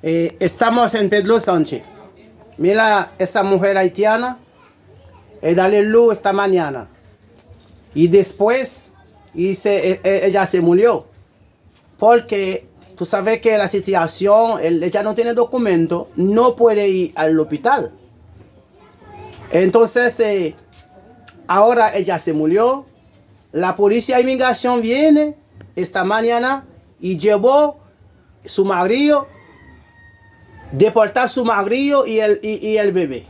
Estamos en Pedro Sánchez. Mira esa mujer haitiana. Dale luz esta mañana. Y después ella se murió. Porque tú sabes que la situación, ella no tiene documento, no puede ir al hospital. Entonces, ahora ella se murió. La policía de inmigración viene esta mañana y llevó su marido, deportar su marido y el bebé.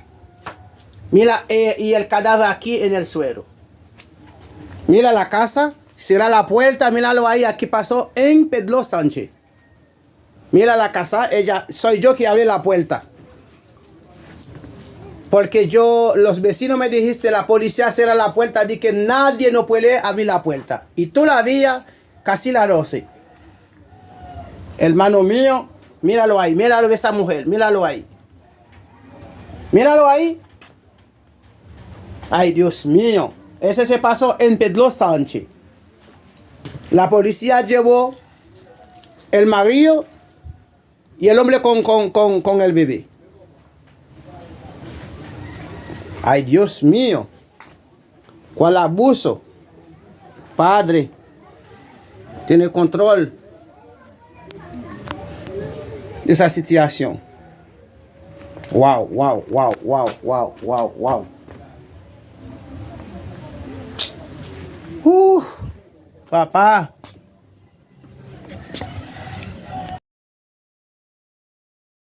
Mira, y el cadáver aquí en el suelo. Mira la casa, cierra la puerta, míralo ahí, aquí pasó en Pedro Sánchez. Mira la casa, soy yo que abrí la puerta. Porque los vecinos me dijiste, la policía cierra la puerta, di que nadie no puede abrir la puerta. Y tú la vías casi las 12. Hermano mío, míralo ahí, míralo esa mujer, míralo ahí. Míralo ahí. Ay, Dios mío. Ese se pasó en Pedro Sánchez. La policía llevó el marido y el hombre con el bebé. Ay, Dios mío. ¿Cuál abuso? Padre, tiene control de esa situación. Wow, wow, wow, wow, wow, wow, wow. Papá.